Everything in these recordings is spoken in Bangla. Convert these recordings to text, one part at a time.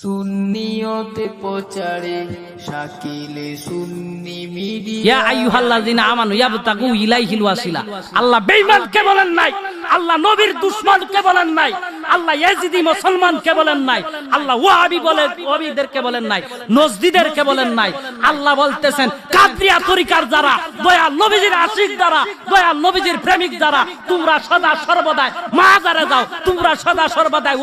সুন্নিয়তে প্রচারে শাকিলে সুন্নি মিডিয়া। ইয়া আইয়ুহাল্লাযিনা আমানু ইয়াবতাগু ইলাইহিল ওয়াসিলা। আল্লাহ বেঈমানকে বলেন নাই, আল্লাহ নবীর দুশমনকে বলেন নাই, আল্লাহ ইয়াজিদি মুসলমানকে বলেন নাই, আল্লাহ ওয়াহাবি বলেন ওয়াহাবিদেরকে বলেন নাই, নজদিদেরকে বলেন নাই। আল্লাহ বলতেছেন কাদরিয়া তরিকার যারা, দয়াল নবীজির আশিক যারা, দয়াল নবীজির প্রেমিক যারা, তোমরা সদা সর্বদাই মাজারে যাও, তোমরা সদা সর্বদাই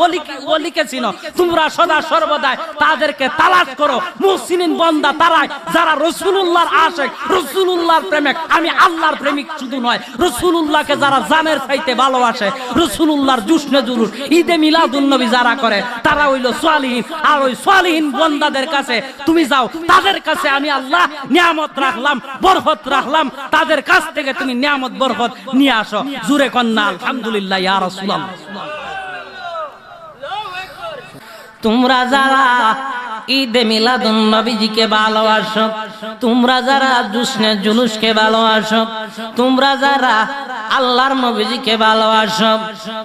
ওলিকে চিনো, তোমরা সদা সর্বদাই তাদেরকে তালাশ করো। মুহসিনিন বান্দা তারাই যারা রাসূলুল্লাহর আশিক, রাসূলুল্লাহর প্রেমিক। আমি আল্লাহর প্রেমিক শুধু নয়, রাসূলুল্লাহকে যারা জানের চাইতে ভালোবাসে, রাসূলুল্লাহর জুসনে জুলুস ঈদে মিলাদুন নবী যারা করে, তারা হইল সালিহিন। আর ওই সালিহিন বান্দাদের কাছে তুমি যাও, তাদের কাছে আমি আল্লাহ নিয়ামত রাখলাম, বরকত রাখলাম, তাদের কাছ থেকে তুমি নিয়ামত বরকত নিয়ে আসো। জুরে কন্না আলহামদুলিল্লাহ ইয়া রাসূলুল্লাহ। তোমরা যারা ঈদে মিলাদুন নবীজিকে ভালোবাসো, তোমরা যারা জুসনে জুলুসকে ভালোবাসো, তোমরা যারা আল্লাহর নবীজিকে ভালোবাসো,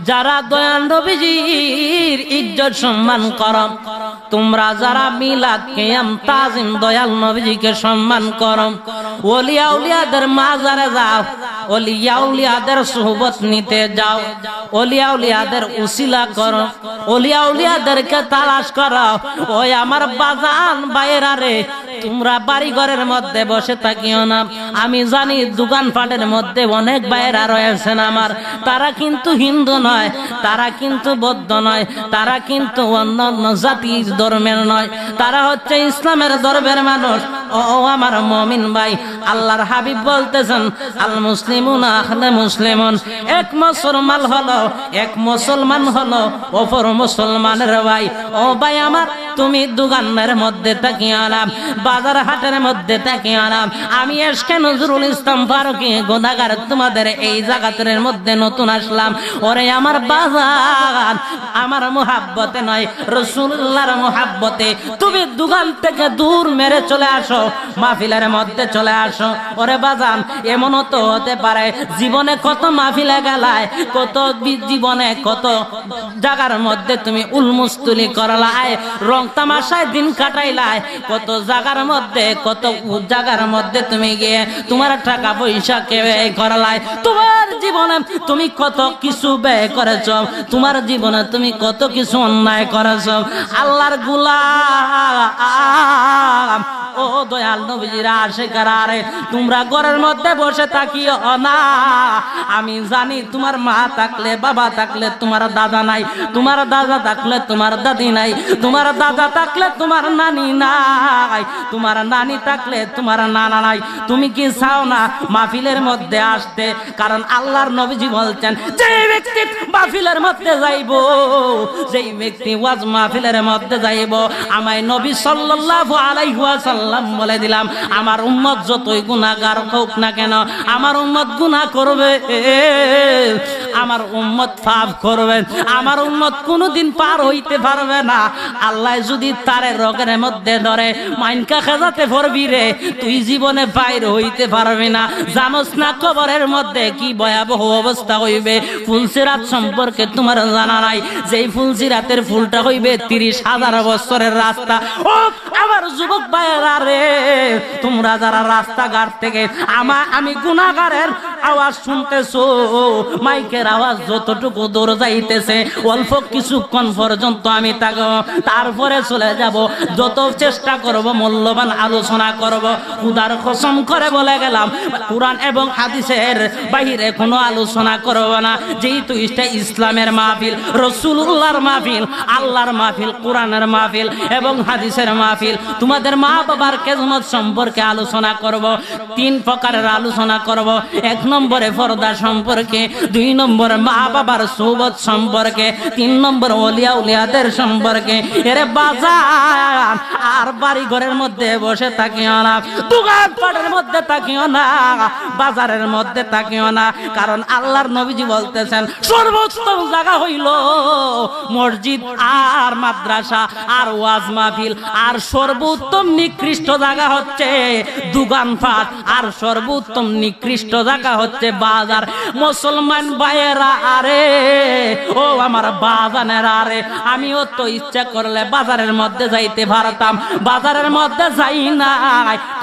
যারা দয়াল নবীজির ইজ্জত সম্মান করো, তোমরা যারা মিলাদ কিয়াম তাজিম দয়াল নবীজিকে সম্মান করো, ওলিয়া উলিয়াদের মাজারে যাও, ওলিয়া উলিয়াদের সুহবত নিতে যাও, ওলিয়া উলিয়াদের উসিলা করো, ওলিয়া উলিয়াদেরকে তালাশ করো। ওই আমার বাজান বাইরা রে, তোমরা বাড়ি ঘরের মধ্যে বসে থাকিও না। আমি জানি দোকানপাটের মধ্যে অনেক বাইরা রয়েছেন আমার, তারা কিন্তু হিন্দু নয়, তারা কিন্তু বৌদ্ধ নয়, তারা কিন্তু অন্য জাতির ধর্মের নয়, তারা হচ্ছে ইসলামের ধর্মের মানুষ। ও আমার মুমিন ভাই, আল্লাহর হাবিব বলতেছেন আল মুসলিমুনা আখলে মুসলিমুন, এক মুসলমান হলো, এক মুসলমান হলো অপর মুসলমানের ভাই। ও ভাই আমার, তুমি দোকানের মধ্যে তাকিয়ে আলাম, বাজার হাটের মধ্যে তাকিয়ে আলাম। আমি এসকে নজরুল ইসলাম ফারুকী গুনাহগার তোমাদের এই জায়গাতের মধ্যে নতুন আসলাম। ওরে আমার বাজার, আমার মুহাব্বতে নয়, রাসূলুল্লাহর মুহাব্বতে তুমি দোকান থেকে দূর মেরে চলে আসো, মাহফিলের মধ্যে চলে আসো। ওরে বাজান, এমনও তো হতে পারে জীবনে কত মাহফিলে গেলায়, কত জীবনে কত জায়গার মধ্যে তুমি উলমুস্তুলি করলায়, রং তামাশায় দিন কাটাইলায়, কত জায়গার মধ্যে, কত জায়গার মধ্যে তুমি গিয়ে তোমার টাকা পয়সা কে ব্যয় করলায়। তোমার জীবনে তুমি কত কিছু ব্যয় করেছ, তোমার জীবনে তুমি কত কিছু অন্যায় করেছ। আল্লাহর গোলাম, ও দয়াল নবীজির আশিকেরা রে, তোমরা ঘরের মধ্যে বসে থাকিও না। আমি জানি তোমার মা থাকলে, বাবা থাকলে তোমার দাদা নাই, তোমার দাদা থাকলে তোমার দাদি নাই, তোমার দাদা থাকলে তোমার নানি নাই, তোমার নানি থাকলে তোমার নানা নাই। তুমি কি চাও না মাহফিলের মধ্যে আসতে? কারণ আল্লাহর নবীজি বলছেন, যে ব্যক্তি মাহফিলের মধ্যে যাইব, যেই ব্যক্তি ওয়াজ মাহফিলের মধ্যে যাইব, আমায় নবী সাল্লাল্লাহু আলাইহি ওয়াসাল্লাম বলে দিলাম, আমার উম্মত যতই গুনাহগার হোক না কেন, আমার উম্মত গুনাহ করবে, আমার উম্মত পাপ করবে, আমার উম্মত কোনোদিন পার হইতে পারবে না। আল্লাহ যদি তারে রোগের মধ্যে ধরে মাইনকা খাজাতে পড়বি রে, তুই জীবনে বাইর হইতে পারবি না। জানোস না কবরের মধ্যে কি ভয়াবহ অবস্থা হইবে? ফুলসিরাত সম্পর্কে তোমার জানা নাই, যেই ফুলসিরাতের ফুলটা হইবে 30,000 বছরের রাস্তা। ও আমার যুবক ভাইয়েরা রে, তোমরা যারা রাস্তাঘাট থেকে আমি গুনাহগারের আওয়াজ শুনতেছো, মাইকের আওয়াজ যতটুকু দূর যাইতেছে, অল্প কিছুক্ষণ পর্যন্ত আমি থাকবো, তারপরে চলে যাব। যত চেষ্টা করব মূল্যবান আলোচনা করব, খুদার কসম করে বলে গেলাম, কুরআন এবং হাদিসের বাইরে কোনো আলোচনা করব না। যেহেতু এটা ইসলামের মাহফিল, রাসূলুল্লাহর মাহফিল, আল্লাহর মাহফিল, কোরআনের মাহফিল এবং হাদিসের মাহফিল। তোমাদের মা বাবার খেদমত সম্পর্কে আলোচনা করব, 3 প্রকারের আলোচনা করব। 1 নম্বরে পর্দা সম্পর্কে, 2 নম্বরে মা বাবার সুহবত সম্পর্কে, 3 নম্বর ওলিয়া উলিয়াদের সম্পর্কে। এরে বাজার, আর বাড়ি ঘরের মধ্যে বসে থাকিও না, দোকানপাটের মধ্যে থাকিও না, বাজারের মধ্যে থাকিও না। কারণ আল্লাহর নবীজি বলতেছেন, সর্বোত্তম জায়গা হইল মসজিদ আর মাদ্রাসা আর ওয়াজ মাহফিল, আর সর্বোত্তম নিকৃষ্ট জায়গা হচ্ছে দোকানপাট, আর সর্বোত্তম নিকৃষ্ট জায়গা হচ্ছে বাজার। মুসলমান ভাইয়েরা আরে ও আমার বাজানেরা আরে, আমিও তো ইচ্ছা করলে বাজারের মধ্যে যাইতে পারতাম, বাজারের মধ্যে যাই না,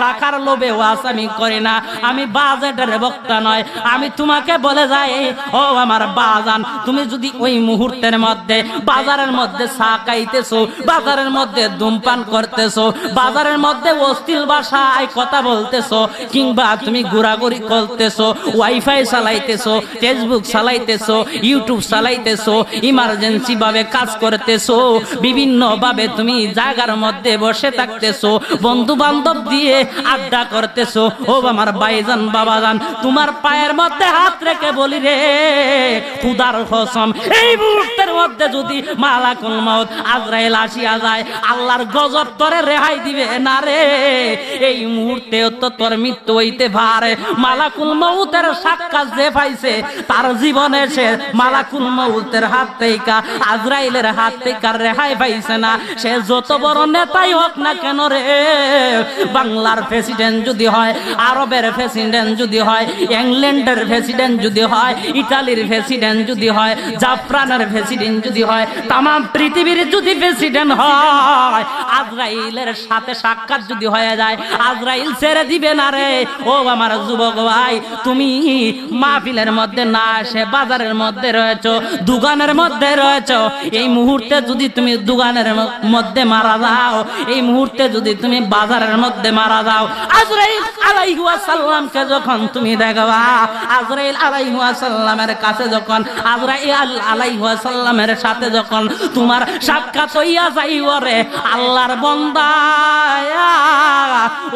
টাকার লোভে ওয়াজ আমি করি না, আমি বাজেটের বক্তা নয়। আমি তোমাকে বলে যাই ও আমার বাজান, তুমি যদি ওই মুহূর্তের মধ্যে বাজারের মধ্যে চা খাইতেছো, বাজারের মধ্যে ধূমপান করতেছো, বাজারের মধ্যে অশ্লীল ভাষায় কথা বলতেছো, কিংবা তুমি ঘোরাঘুরি করতেছো, ওয়াইফাই চালাইতেছো, ফেসবুক চালাইতেছো, ইউটিউব চালাইতেছো, ইমার্জেন্সি ভাবে কাজ করতেছো, বিভিন্ন ভাবে তুমি জায়গার মধ্যে বসে থাকতেছো, বন্ধু বান্ধব দিয়ে আড্ডা করতেছো, ও আমার ভাইজান বাবাজান, তোমার পায়ের মধ্যে হাত রেখে বলি রে খুদার কসম, এই মুহূর্তের মধ্যে যদি মালাকুল মউত আজরাইল আসিয়া যায়, আল্লাহর গজব তোরে রেহাই দিবে না রে। এই মুহূর্তে তো তোর মৃত্যু হইতে পারে। মালাকুল মউতের সাক্ষাৎ যে পাইছে তার জীবনে সে মালাকুল মউতের হাত থেকে, আজরাইলের হাত থেকে রেহাই পাইছে না। সে যত বড় নেতাই হোক না কেন রে, বাংলার প্রেসিডেন্ট যদি হয়, আরবের প্রেসিডেন্ট যদি হয়, ইংল্যান্ডের প্রেসিডেন্ট যদি হয়, ইতালির প্রেসিডেন্ট যদি হয়, জাপানের প্রেসিডেন্ট যদি হয়, তাম পৃথিবীর যদি প্রেসিডেন্ট হয়, আজরাইলের সাথে সাক্ষাৎ যদি হয়ে যায়, আজরাইল ছেড়ে দিবে না রে। ও আমার যুবক ভাই, তুমি মাহফিলের মধ্যে না এসে বাজারের মধ্যে রয়েছো, দোকানের মধ্যে রয়েছো, এই মুহূর্তে যদি তুমি দোকানের মধ্যে মারা যাও, এই মুহূর্তে যদি তুমি বাজারের মধ্যে মারা যাও, আজরাইল আলাইহি ওয়াসাল্লামকে যখন তুমি দেখবা, আজরাইল আলাইহি ওয়াসাল্লামের কাছে যখন, আজরাইল আলাইহি ওয়াসাল্লামের সাথে যখন তোমার সাক্ষাৎ হইয়া যাইব রে, আল্লাহর বান্দা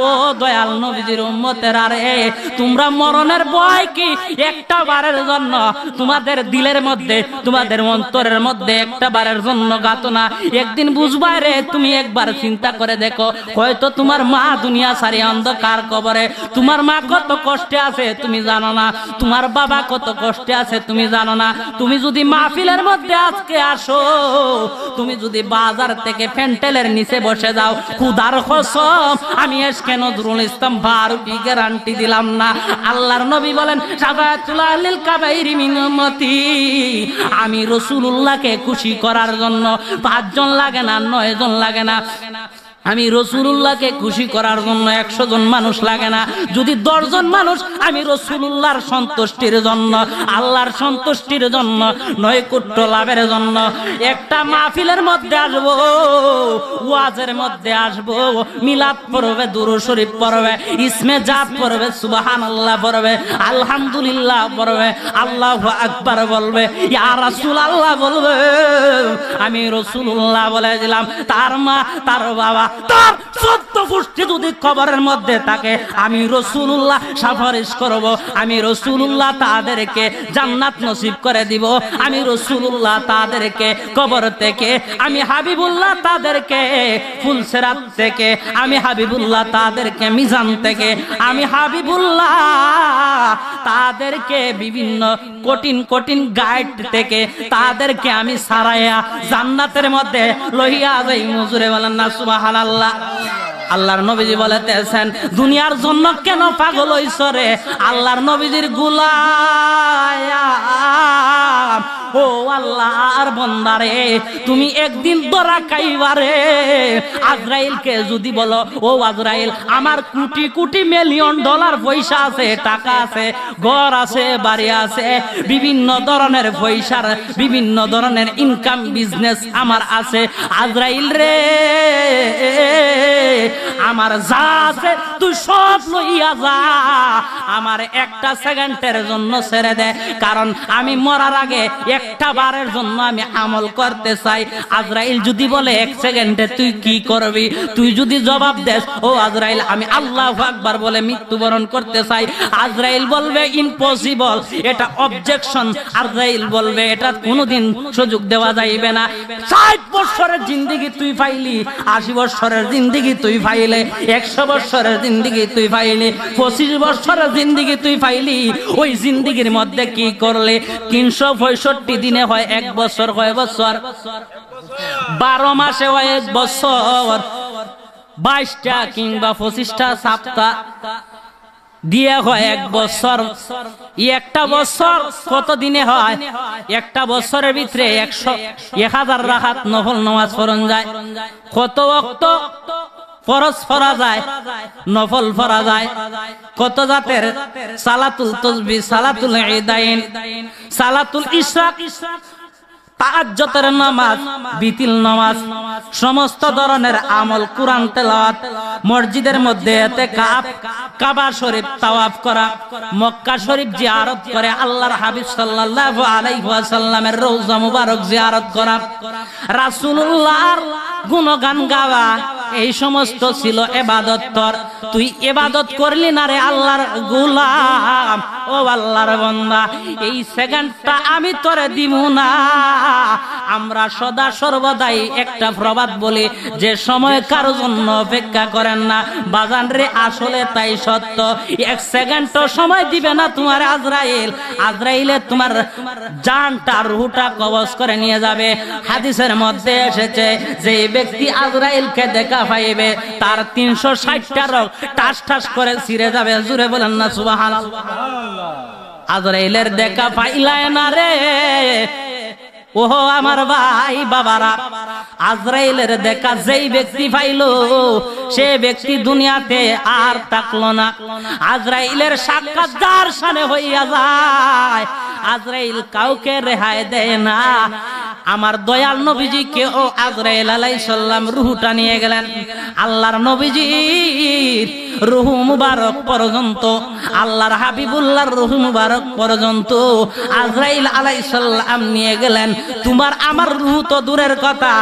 ও দয়াল নবীজির উম্মতেরা রে, তোমরা মরণের ভয় কি একটা বারের জন্য তোমাদের দিলের মধ্যে, তোমাদের অন্তরের মধ্যে একটা বারের জন্য গাতো না? একদিন বুঝবা রে, তুমি একবার চিন্তা করে দেখো, হয়তো তোমার মা দুনিয়া সারি অন্ধকার কবরে, তোমার মা কত কষ্টে আছে তুমি জানো না, তোমার বাবা কত কষ্টে আছে তুমি জানো না। তুমি যদি মাহফিলের মধ্যে আজকে আসো, তুমি যদি বাজার থেকে ফ্যান্টেলের নিচে বসে যাও, খুদার কসম আমি এসকে নজরুল ইসলাম ফারুকী গ্যারান্টি দিলাম না। আল্লাহর নবী বলেন শাফাআতুল লিল কাবাইরি মিন উম্মতি, আমি রাসূলুল্লাহকে খুশি করার জন্য 5 জন লাগে না, 9 জন লাগে না, আমি রাসূলুল্লাহকে খুশি করার জন্য 100 জন মানুষ লাগে না, যদি 10 জন মানুষ আমি রাসূলুল্লাহর সন্তুষ্টির জন্য, আল্লাহর সন্তুষ্টির জন্য, নৈকট্য লাভের জন্য একটা মাহফিলের মধ্যে আসবো, ওয়াজের মধ্যে আসবো, মিলাদ পড়বে, দুরূদ শরীফ পড়বে, ইসমে জাত পড়বে, সুবহানাল্লাহ পড়বে, আলহামদুলিল্লাহ পড়বে, আল্লাহু আকবার বলবে, ইয়া রাসূলুল্লাহ বলবে, আমি রাসূলুল্লাহ বলে দিলাম, তার মা তার বাবা তার 14 গোষ্ঠী যদি কবরের মধ্যে থাকে, আমি রাসূলুল্লাহ সুপারিশ করব, আমি রাসূলুল্লাহ তাদেরকে জান্নাত নসিব করে দিব, আমি রাসূলুল্লাহ তাদেরকে কবর থেকে, আমি হাবিবুল্লাহ তাদেরকে ফুলসিরাত থেকে, আমি হাবিবুল্লাহ তাদেরকে মিজান থেকে, আমি হাবিবুল্লাহ তাদেরকে বিভিন্ন কঠিন কঠিন গাইড থেকে তাদেরকে আমি সারাইয়া জান্নাতের মধ্যে লইয়া যাই। মুজুরে বলেন না সুবহানাল্লাহ। আল্লাহর নবীজি বলেতেছেন, দুনিয়ার জন্য কেন পাগল হইছো রে? আল্লাহর নবীজির গোলাম, ও আল্লাহর বান্দারে, তুমি একদিন ধরা খাইবারে। আজরাইলকে যদি বলো, ও আজরাইল, আমার কোটি কোটি মিলিয়ন ডলার পয়সা আছে, টাকা আছে, ঘর আছে, বাড়ি আছে, বিভিন্ন ধরনের পয়সার বিভিন্ন ধরনের ইনকাম বিজনেস আমার আছে, আজরাইল রে আমার যা আছে তুই সব লইয়া যা, আমার একটা সেকেন্ডের জন্য ছেড়ে দে, কারণ আমি মরার আগে একটা বারের জন্য আমি আমল করতে চাই। আজরাইল যদি বলে 1 সেকেন্ডে তুই কি করবি, তুই যদি জবাব দেস, ও আজরাইল আমি আল্লাহু আকবার বলে মৃত্যুবরণ করতে চাই, আজরাইল বলবে ইম্পসিবল, এটা অবজেকশন। আজরাইল বলবে এটা কোনোদিন সুযোগ দেওয়া যাইবে না। 60 বছরের জিন্দেগি তুই পাইলি, 80 বছরের জিন্দেগি তুই পাইলে, 100 বছরের জিন্দেগি তুই পাইলি, 25 বছরের জিন্দেগি তুই পাইলি, ওই জিন্দেগির মধ্যে কি করলে? 365 দিনে হয় 1 বছর, কয় বছর? 12 মাসে হয় 1 বছর, 22টা কিংবা 25টা সপ্তাহ, দিয়ে হয় 1 বছর। একটা বছর কত দিনে হয়? একটা বছরের ভিতরে 1000 রাকাত নফল নামাজ পড়ন যায়। কত ওয়াক্ত ফরজ পড়া যায়, নফল পড়া যায়। কত জাতের? সালাতুল তাসবিহ, সালাতুল ঈদাইন, সালাতুল ইশরাক, তাহাজ্জুদের নামাজ, বিতিল নামাজ, সমস্ত ধরনের আমল, কুরআন তেলাওয়াত, মসজিদের মধ্যে ইতিকাফ, কাবা শরীফ তাওয়াফ করা, মক্কা শরীফ জিয়ারত করে আল্লাহর হাবিব সাল্লাল্লাহু আলাইহি ওয়াসাল্লামের রওজা মুবারক জিয়ারত করা, রাসূলুল্লাহর গুণগান গাওয়া, এই সমস্ত ছিল ইবাদত। তোর তুই ইবাদত করলি না রে আল্লাহর গোলাম, ও আল্লাহর বান্দা, এই সেকেন্ডটা আমি তোরে দিব না। আমরা সদা সর্বদাই একটা প্রবাদ বলি যে সময় কারোর জন্য অপেক্ষা করেন না। বাজান রে, আসলে তাই সত্য। 1 সেকেন্ডও সময় দিবে না তোমার আজরাইল। আজরাইলে তোমার জানটা, রূহটা কবজ করে নিয়ে যাবে। হাদিসের মধ্যে এসেছে যে ব্যক্তি আজরাইলকে দেখা পাইবে তার 360টা রোগ টাস টাস করে ছিঁড়ে যাবে। জুড়ে বলেন না সুবহানাল্লাহ। আজরাইলের দেখা পাইলাই না রে, ওহো আমার ভাই বাবারা, আজরাইলের দেখা যেই ব্যক্তি পাইলো সে ব্যক্তি দুনিয়াতে আর থাকলো না। আজরাইলের সাক্ষাৎ যার সামনে হইয়া যায়, আজরাইল কাউকে রেহাই দেয় না। আমার দয়াল নবীজি কে ও আজরাইল আলাইহিস সালাম রূহটা নিয়ে গেলেন। আল্লাহর নবীজির রূহ মুবারক পর্যন্ত, আল্লাহর হাবিবুল্লাহর রূহ মুবারক পর্যন্ত আজরাইল আলাইহিস সালাম নিয়ে গেলেন। তোমার আমার রূহ তো দূরের কথা,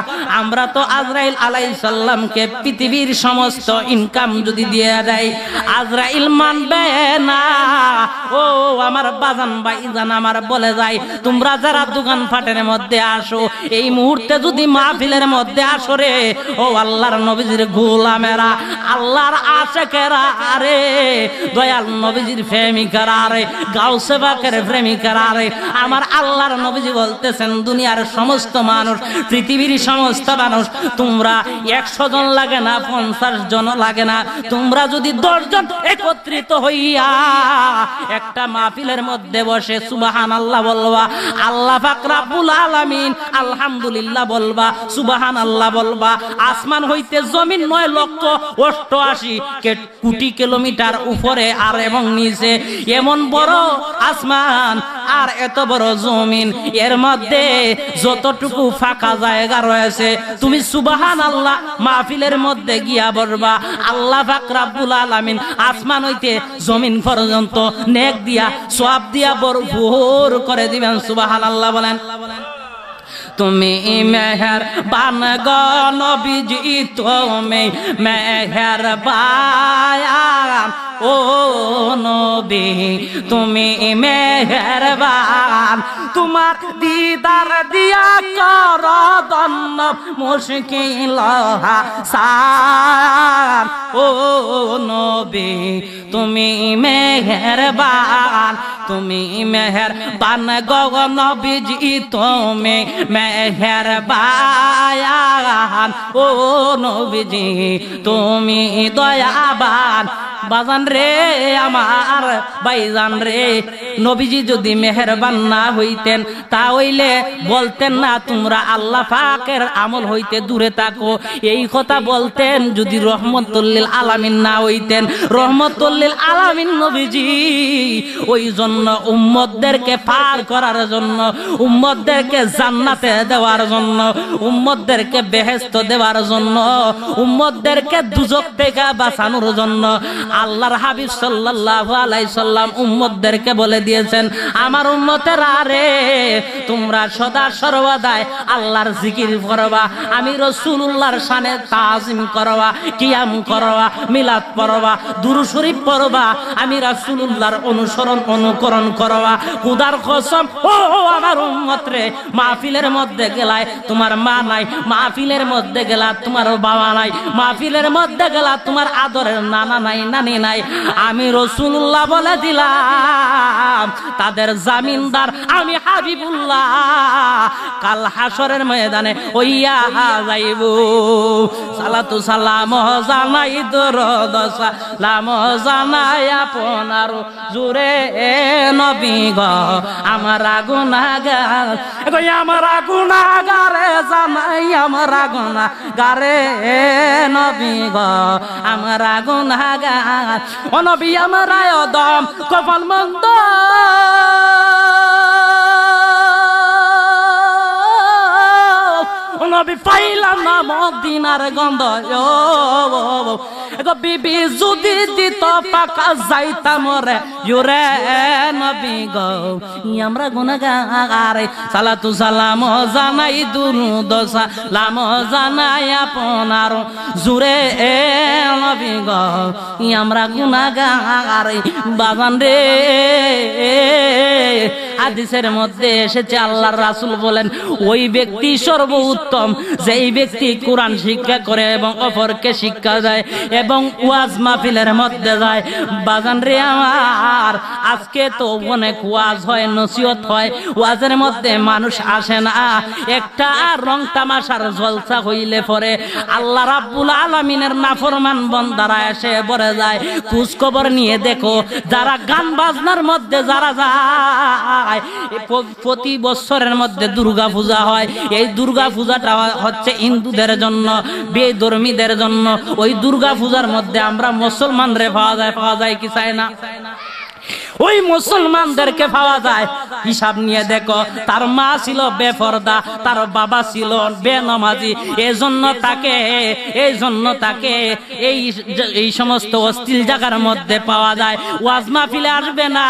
আমরা তো আজরাইল আলাইহিস সালামকে পৃথিবীর সমস্ত ইনকাম যদি দিয়ে দেয় আজরাইল মানবে না। ও আমার বাজান ভাইজান আমার বলে যায়, তোমরা যারা দোকান ফাটের মধ্যে আসো, এই মুহূর্তে যদি মাহফিলের মধ্যে আসো রে, ও আল্লাহর নবীজির গোলামেরা, আল্লাহর আশিকেরা, আরে দয়াল নবীজির প্রেমিকারা, আরে গাউসে পাকের প্রেমিকারা, আরে আমার আল্লাহর নবীজি বলতেছেন দুনিয়ার সমস্ত মানুষ, পৃথিবীর সমস্ত মানুষ, তোমরা 100 জন লাগে না, 50 জন লাগে না, তোমরা যদি 10 জন একত্রিত হইয়া একটা মাহফিলের মধ্যে বসে সুবহানাল্লাহ বলবা, আল্লাহ পাক রব্বুল আলামিন আলহামদুলিল্লাহ বলবা, সুবহানাল্লাহ বলবা, আসমান হইতে জমিন 9,88,000 কোটি কিলোমিটার উপরে আর এবং নিচে, এমন বড় আসমান আর এত বড় জমিন, এর মধ্যে যতটুকু ফাঁকা জায়গা রয়েছে তুমি সুবহানাল্লাহ মাহফিলের মধ্যে গিয়া বলবা, আল্লাহ পাক রব্বুল আলামিন আসমান হইতে জমিন পর্যন্ত নেক দিয়া সওয়াব দিয়া ভরপুর করে দিবেন। সুবহানাল্লাহ বলেন। তুমি মেহেরবান গো নবীজি, তুমি মেহেরবান, ও নবী তুমি মেহেরবান, তোমার দিদার দিয়া কর দন্ন মুশকিল হাসান, ও নবী তুমি মেহেরবান, তুমি মেহেরবান গো নবীজি, তুমি মেহেরবান, ও নবীজি তুমি দয়াবান। বাজান রে আমার ভাইজান রে, নবীজি যদি মেহেরবান না হইতেন তা হইলে বলতেন না তোমরা আল্লাহ পাকের আমল হইতে দূরে থাকো, এই কথা বলতেন যদি রহমতুল লিল আলামিন না হইতেন। রহমতুল লিল আলামিন নবীজি ওই জন্য উম্মতদেরকে পার করার জন্য, উম্মতদেরকে জান্নাতে দেওয়ার জন্য, উম্মতদেরকে বেহেশত দেওয়ার জন্য, উম্মতদেরকে দুজক থেকে বাঁচানোর জন্য আল্লাহর হাবিব সাল্লাল্লাহু আলাইহি সাল্লাম উম্মতদেরকে বলে দিয়েছেন, আমার উম্মতেরা রে, তোমরা সদা সর্বদাই আল্লাহর জিকির করবা, আমি রাসূলুল্লাহর শানে তাজিম করবা, কিয়াম করবা, মিলাদ পড়বা, দুরূদ শরীফ পড়বা, আমি রাসূলুল্লাহর অনুকরণ করবা। খোদার কসম, ও আমার উম্মত রে, মাহফিলের মধ্যে গেলায় তোমার মা নাই, মাহফিলের মধ্যে গেলা তোমার বাবা নাই, মাহফিলের মধ্যে গেলা তোমার আদরের নানা নাই, নানি নাই, আমি রাসূলুল্লাহ বলে দিলাম তাদের জামিনদার আমি হাবিবুল্লাহ। কাল হাসরের ময়দানে ওইয়া যাইব। সালাতু সালাম জানাই দরুদ সালাম জানাই আপনার জুরে নবী গো আমরা গুনাহগার আমরা গুনাহগারে জানাই আমরা গুনাহগারে নবী গো আমরা গুনাহগার ও নবী আমরা অদম কপাল মন্দ নবী পাইলাম না মদিনার গন্ধ বিবি যদি দিত পাকা যাইতাম রে ইউরে নবী গো আমরা গুনাহগার সালাতু সালাম জানাই দুরুদ সালাম জানাই আপনার জুরে নবী গো আমরা গুনাহগার বাজান রে হাদিসের মধ্যে এসেছে আল্লাহর রাসূল বলেন ওই ব্যক্তি সর্বোত্তম যেই ব্যক্তি কোরআন শিক্ষা করে এবং অপরকে শিক্ষা দেয় এবং ওয়াজ মাহফিলের মধ্যে যায় বাজান রে আমার আজকে তো অনেক ওয়াজ হয় নসিহত হয় ওয়াজের মধ্যে মানুষ আসে না একটা রং তামাশার জলসা হইলে পরে আল্লাহ রাব্বুল আলামিনের নাফরমান বান্দারা এসে পড়ে যায় খোঁজ খবর নিয়ে দেখো যারা গান বাজনার মধ্যে যারা যায় প্রতি বছরের মধ্যে দুর্গা পূজা হয় এই দুর্গা পূজাটা হচ্ছে হিন্দুদের জন্য বেধর্মীদের জন্য ওই দুর্গা পূজার মধ্যে আমরা মুসলমানরে পাওয়া যায় কি চাই না ওই মুসলমানদেরকে পাওয়া যায় হিসাব নিয়ে দেখো তার মা ছিল বেপরদা তার বাবা ছিল বেনামাজি এজন্য তাকে এই সমস্ত অশ্লীল জায়গার মধ্যে পাওয়া যায় ওয়াজ মাহফিলে আসবে না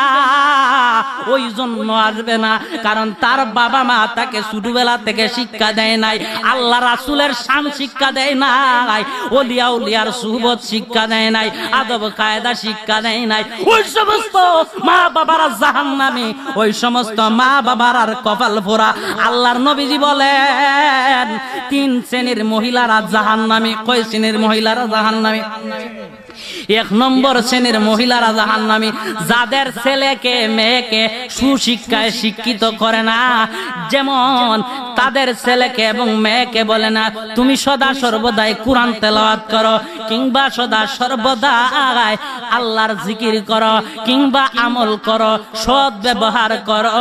ওই জন্য আসবে না কারণ তার বাবা মা তাকে ছোটবেলা থেকে শিক্ষা দেয় নাই আল্লাহ রাসূলের শান শিক্ষা দেয় নাই ওলিয়া উলিয়ার সুহবত শিক্ষা দেয় নাই আদব কায়দা শিক্ষা দেয় নাই ওই সমস্ত মা বাবারা জাহান্নামী ওই সমস্ত মা বাবার কপাল পোড়া আল্লাহর নবীজি বলেন 3 শ্রেণীর মহিলারা জাহান্নামী কয় শ্রেণীর মহিলারা জাহান্নামী 1 নম্বর শ্রেণীর মহিলারা জাহান্নামী যাদের ছেলেকে মেয়েকে সুশিক্ষায় শিক্ষিত করে না যেমন তাদের ছেলেকে এবং মেয়েকে বলে না তুমি সদা সর্বদাই কোরআন তেলাওয়াত করো কিংবা সদা সর্বদাই আল্লাহর জিকির করো কিংবা আমল করো সৎ ব্যবহার করো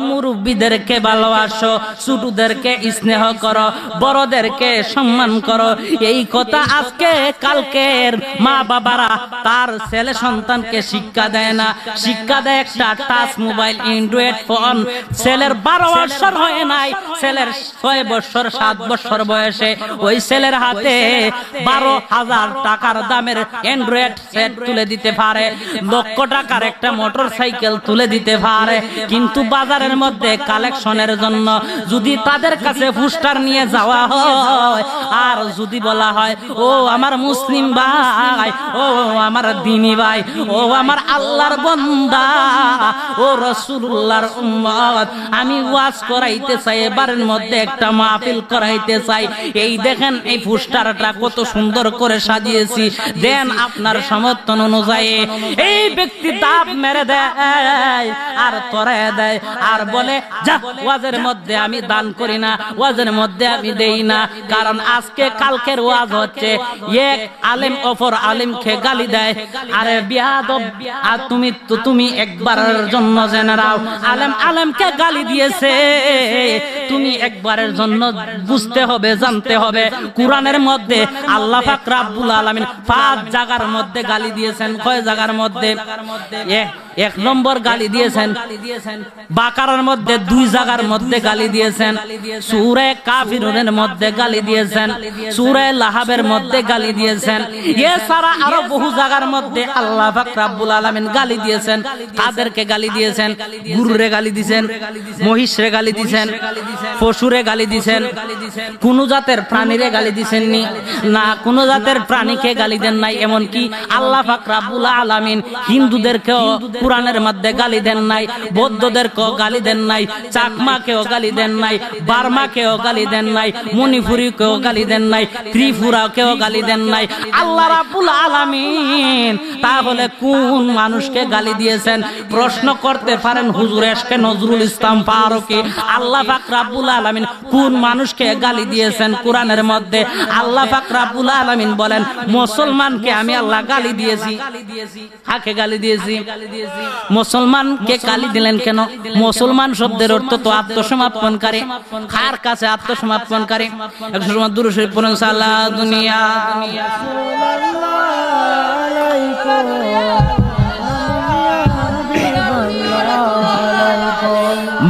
মুরব্বিদেরকে ভালোবাসো ছোটদেরকে স্নেহ করো বড়দেরকে সম্মান করো এই কথা আজকে কালকের মা বাবারা তার ছেলে সন্তানকে শিক্ষা দেয় না শিক্ষা দেয় একটা টাচ মোবাইল অ্যান্ড্রয়েড ফোন ছেলের 12 বছর হয় নাই ছেলের 6 বছর 7 বছর বয়সে ওই ছেলের হাতে 12,000 টাকার দামের অ্যান্ড্রয়েড সেট তুলে দিতে পারে লক্ষ টাকার একটা মোটরসাইকেল তুলে দিতে পারে কিন্তু বাজারের মধ্যে কালেকশনের জন্য যদি তাদের কাছে পোস্টার নিয়ে যাওয়া হয় আর যদি বলা হয় ও আমার মুসলিম ভাই ও আমার দ্বীনি ভাই ও আমার আল্লাহর বান্দা ও রাসূলুল্লাহর উম্মত আমি ওয়াজ করাইতে চাই এবারের মধ্যে একটা মাহফিল করাইতে চাই এই দেখেন এই পোস্টারটা কত সুন্দর করে সাজিয়েছি দেন আপনার সমর্থন অনুযায়ী এই ব্যক্তি দাব মেরে দেয় আর তরায় দেয় আর বলে যা ওয়াজের মধ্যে আমি দান করি না ওয়াজের মধ্যে আমি দেই না কারণ আজকে কালকের ওয়াজ হচ্ছে এক আলেম অপর আলেমকে গালি দেয় আরে বিয়াদব আর তুমি একবারের জন্য জেনে নাও আলেম আলেমকে গালি দিয়েছে তুমি একবারের জন্য বুঝতে হবে জানতে হবে কোরআনের মধ্যে আল্লাহ পাক রব্বুল আলামিন 5 জায়গার মধ্যে গালি দিয়েছেন কয় জায়গার মধ্যে 1 নম্বর গালি দিয়েছেন বাকারার মধ্যে 2 জায়গার মধ্যে গালি দিয়েছেন সূরা কাফিরুনের মধ্যে গালি দিয়েছেন সূরা লাহাবের মধ্যে গালি দিয়েছেন এছাড়া আরো বহু জায়গার মধ্যে আল্লাহ পাক রব্বুল আলামিন গালি দিয়েছেন তাদেরকে গালি দিয়েছেন গুরুরে গালি দিয়েছেন মহিষরে গালি দিয়েছেন পশুরে গালি দিয়েছেন কোন জাতের প্রাণীরে গালি দিয়েছেননি না কোন জাতের প্রাণীকে গালি দেন নাই এমন কি আল্লাহ পাক রব্বুল আলামিন হিন্দুদেরকেও কোরআনের মধ্যে গালি দেন নাই, বৌদ্ধদেরকেও গালি দেন নাই, চাকমাকেও গালি দেন নাই, বার্মাকেও গালি দেন নাই, মণিপুরীকেও গালি দেন নাই, ত্রিপুরাকেও গালি দেন নাই। আল্লাহ রাব্বুল আলামিন তাহলে কোন মানুষকে গালি দিয়েছেন? প্রশ্ন করতে পারেন হুজুর এশকে নজরুল ইসলাম ফারুকী। আল্লাহ পাক রাব্বুল আলামিন কোন মানুষকে গালি দিয়েছেন কোরআনের মধ্যে? আল্লাহ পাক রাব্বুল আলামিন বলেন মুসলমানকে আমি আল্লাহ গালি দিয়েছি। কাকে গালি দিয়েছি? মুসলমানকে গালি দিলেন কেন? মুসলমান শব্দের অর্থ তো আত্মসমর্পণকারী। কার কাছে আত্মসমর্পণকারী? একশো সময় দুরূদ শরীফ পড়ুন, সালা দুনিয়া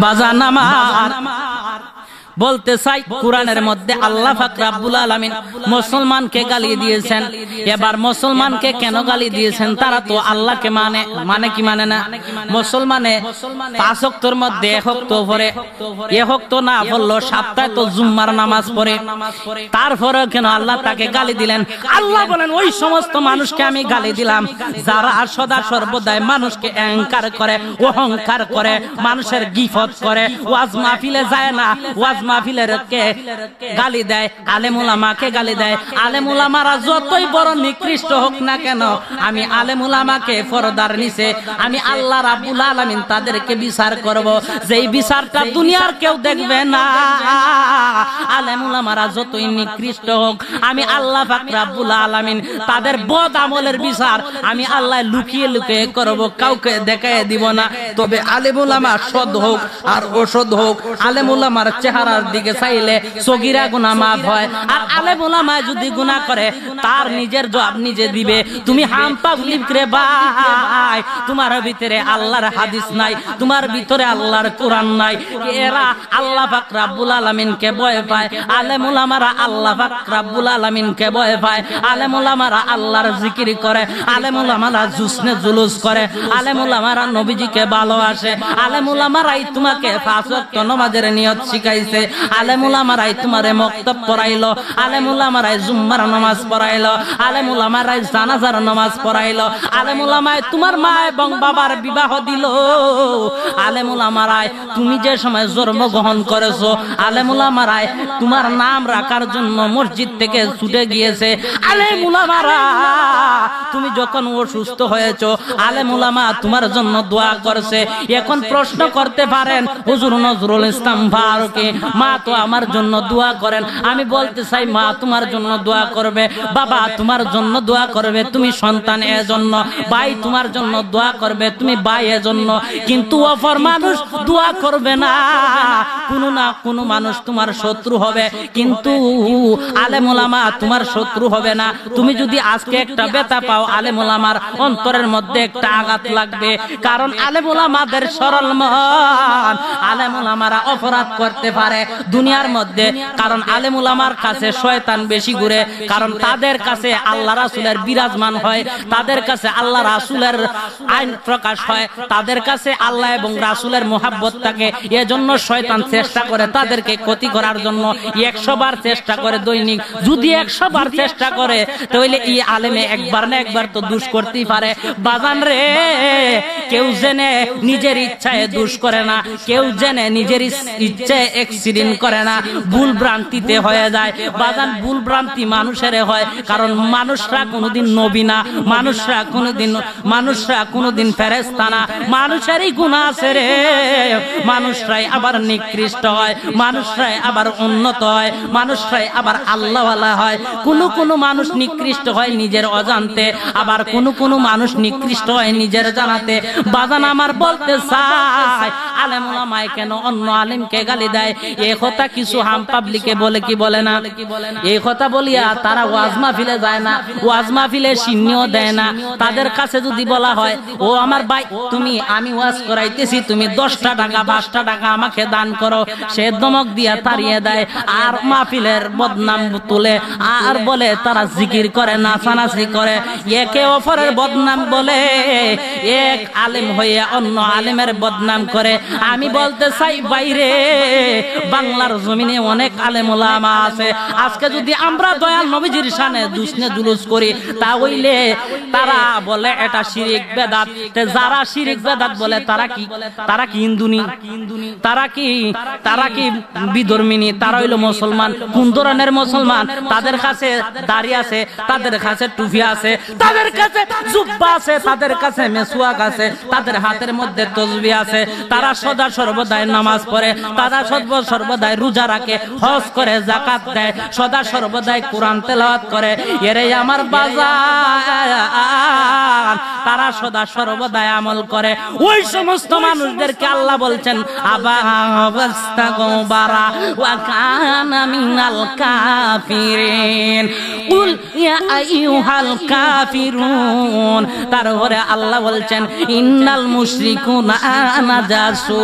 বাজান আমার বলতে চাই কোরআনের মধ্যে আল্লাহ পাক রব্বুল আলামিন মুসলমানকে গালি দিয়েছেন। এবার মুসলমানকে কেন গালি দিয়েছেন? তারা তো আল্লাহকে মানে কি মানে না? মুসলমানে 5 ওয়াক্তের মধ্যে 1 ওয়াক্ত পড়ে, 1 ওয়াক্ত না পড়লো সপ্তাহে তো জুম্মার নামাজ পড়ে, তারপরে কেন আল্লাহ তাকে গালি দিলেন? আল্লাহ বলেন ওই সমস্ত মানুষকে আমি গালি দিলাম যারা সদা সর্বদাই মানুষকে অহংকার করে, অহংকার করে, মানুষের গিফত করে, ওয়াজ মাহফিলে যায় না, ওয়াজ মাহফিলের কে গালি দেয়, আলেম উলামাকে গালি দেয়। আলেম উলামারা যতই বড় নিকৃষ্ট হোক না কেন, আমি আলেম উলামাকে পর্দার নিচে আমি আল্লাহ রাব্বুল আলামিন তাদেরকে বিচার করব, যেই বিচারটা দুনিয়ার কেউ দেখবে না। আলেম উলামারা যতই নিকৃষ্ট হোক, আমি আল্লাহ পাক রাব্বুল আলামিন তাদের বদ আমলের বিচার আমি আল্লাহ লুকিয়ে লুকিয়ে করব, কাউকে দেখায় দিব না। তবে আলেম উলামা সৎ হোক আর অসৎ হোক, আলেম উলামার চেহারার দিকে চাইলে সগীরা গুনাহ মাফ হয়। আর আলেম উলামা যদি গুনাহ করে তার নিজের জবাব নিজে দিবে। তুমি হাম পাবলিক রে ভাই, তোমার ভিতরে আল্লাহর হাদিস নাই, তোমার ভিতরে আল্লাহর কোরআন নাই। এরা আল্লাহ পাক রব্বুল আলামিনকে ভয় পায়, আলেম উলামারা আল্লাহ পাক রব্বুল আলামিনকে ভয় পায়। আলেম উলামারা আল্লাহর জিকির করে, আলেম উলামারা জুসনে জুলুস করে, আলেম উলামারা নবীজিকে ভালোবাসে, আলেম উলামারাই তোমাকে 5 ওয়াক্ত নামাজের নিয়ত শিখাইছে, আলেম উলামারাই তোমারে মক্তব পড়াইলো, আলেম উলামারাই জুম্মার নামাজ পড়াইলো, আলেম উলামারাই জানাজার নামাজ পড়াইলো, আলেম উলামাই তোমার মা এবং বাবার বিবাহ দিল, আলেম উলামারাই তুমি যে সময় জন্মগ্রহণ করেছো, আলেম উলামারাই তোমার নাম রাখার জন্য মসজিদ থেকে ছুটে গিয়েছে, আলেম উলামারা তুমি যখন অসুস্থ হয়েছো, আলেম উলামা তোমার জন্য দোয়া করছে। এখন প্রশ্ন করতে পারেন হুজুর নজরুল ইসলাম ফারুকী, মা তো আমার জন্য দোয়া করেন। আমি বলতে চাই মা তোমার জন্য দোয়া করবে, বাবা তোমার জন্য দোয়া করবে, তুমি সন্তান এর জন্য, ভাই তোমার জন্য দোয়া করবে, তুমি ভাই এর জন্য, কিন্তু অপর মানুষ দোয়া করবে না। কোনো না কোনো মানুষ তোমার শত্রু হবে, কিন্তু আলেম উলামা তোমার শত্রু হবে না। তুমি যদি আজকে একটা ব্যথা পাও, আলেম উলামার অন্তরের মধ্যে একটা আঘাত লাগবে, কারণ আলেম উলামাদের সরল মন, আলেম উলামারা অপরাধ করতে পারে দুনিয়ার মধ্যে, কারণ আলেম উলামার কাছে শয়তান বেশি ঘুরে, কারণ তাদের কাছে আল্লাহ রাসূলের বিরাজমান হয়, তাদের কাছে আল্লাহ রাসূলের আইন প্রকাশ হয়, তাদের কাছে আল্লাহ এবং রাসূলের মোহাব্বত থাকে। এজন্য শয়তান চেষ্টা করে তাদেরকে ক্ষতি করার জন্য, 100 বার চেষ্টা করে দৈনিক। যদি 100 বার চেষ্টা করে তাহলে এই আলেমে একবার না একবার তো দুষ করতেই পারে। বাজান রে, কেউ জেনে নিজের ইচ্ছায় দুষ করে না, কেউ জেনে নিজের ইচ্ছায় অ্যাক্সিডেন্ট করে না, ভুল ভ্রান্তিতে হয়ে যায়। বাজান ভুল ভ্রান্তি মানুষের হয়, কারণ মানুষরা কোনোদিন নবী না, মানুষরা কোনোদিন ফেরেশতা না, মানুষেরই গুনাহ আছে রে। মানুষরাই আবার নিকৃষ্ট হয়, মানুষরাই আবার উন্নত হয়, মানুষরাই আবার আল্লাহওয়ালা হয়। কোনো মানুষ নিকৃষ্ট হয় নিজের অজান্তে, আবার কোনো মানুষ নিকৃষ্ট হয় নিজের জানাতে। বাজান আমার বলতে চাই আলেম উলামায়ে কেন অন্য আলেমকে গালি দেয়? এই কথা কিছু হাম পাবলিকে বলে কি বলে না? এই কথা বলিয়া তারা ওয়াজ মাহফিলে যায় না, ওয়াজ মাহফিলে সিন্নিও দেয় না। তাদের কাছে যদি বলা হয় ও আমার ভাই আমি ওয়াজ করাইতেছি, তুমি 10টা টাকা 5টা টাকা আমাকে দান করো, সে ধমক দিয়া তাড়িয়ে দেয়, আর মাহফিলের বদনাম তুলে আর বলে তারা জিকির করে, নাচানাচি করে, একে অপরের বদনাম বলে, এক আলেম হয়ে অন্য আলেমের বদনাম করে। আমি বলতে চাই বাইরে বাংলার জমিনে অনেক আলেম ওলামা আছে। আজকে যদি আমরা দয়াল নবীজির শানে দুসনে জুলুস করি তা হইলে তারা বলে এটা শিরিক বেদাত। যারা শিরিক বেদাত বলে তারা কি হিন্দুনি, তারা কি বিধর্মিনী, তারা হইলো মুসলমান। কোন ধরনের মুসলমান? তাদের কাছে দাড়ি আছে, তাদের কাছে টুপি আছে, তাদের কাছে জুব্বা আছে, তাদের কাছে মেসওয়াক আছে, তাদের হাতের মধ্যে তসবিহ আছে, তারা সদা সর্বদাই নামাজ পড়ে, তারা সর্বদাই রোজা রাখে, হজ করে, যাকাত দেয়, সদা সর্বদাই কোরআন তেলাওয়াত করে। এরে আমার বাজার, তারা সদা সর্বদাই আমল করে। ওই সমস্ত মানুষদেরকে আল্লাহ বলছেন আবাস্তাগবারা ওয়া কানা মিনাল কাফিরিন কুল ইয়া আইয়ুহাল কাফিরুন। তারপরে আল্লাহ বলছেন ইন্নাল মুশরিকুনা নাজাসু।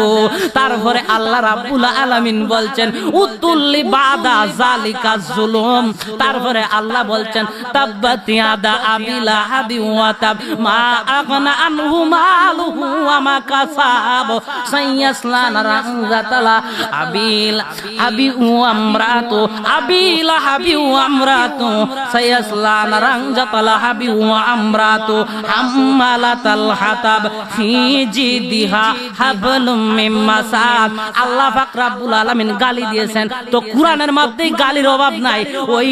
তারপরে আল্লাহ রাব্বুল আলামিন বলছেন উতুল্লি বাদা যালিকা জুলুম। তারপরে আল্লাহ বলছেন তাব্বাত ইয়াদা আবি লাহাবি ওয়া তাব মা আগনা আনহু মালুহু ওয়া মা কাসাব সাইয়াসলা নারান যাতালা আবি ওয়া আমরাতু আবি লাহাবি ওয়া আমরাতু সাইয়াসলা নারান যাতালা আবি ওয়া আমরাতু হাম্মালাতাল হাতাব ফি জিদিহা হাবলুম মিন মাসাদ। আল্লাহ পাক রব্বুল আলামিন গালি দিয়েছেন, তো কোরআনের মধ্যে গালির অভাব নাই। ওই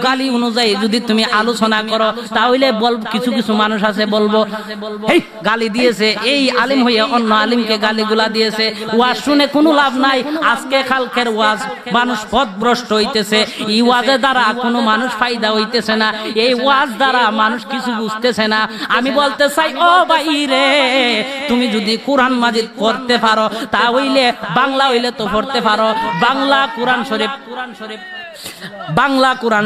গালি অনুযায়ী যদি তুমি আলোচনা করো তাহলে কিছু কিছু মানুষ আছে বলবো এই গালি দিয়েছে, এই আলিম হইয়া অন্য আলিমকে গালিগুলা দিয়েছে, ওয়াজ শুনে কোনো লাভ নাই। আজকে কালকের ওয়াজ মানুষ পথভ্রষ্ট হইতেছে, এই ওয়াজের দ্বারা কোনো মানুষ ফায়দা হইতেছে না, এই ওয়াজ দ্বারা মানুষ কিছু বুঝতেছে না। আমি বলতে চাই ও ভাই রে, তুমি যদি কোরআন মাজিদ পড়তে পারো তা হইলে বাংলা হইলে তো পড়তে পারো, বাংলা কোরআন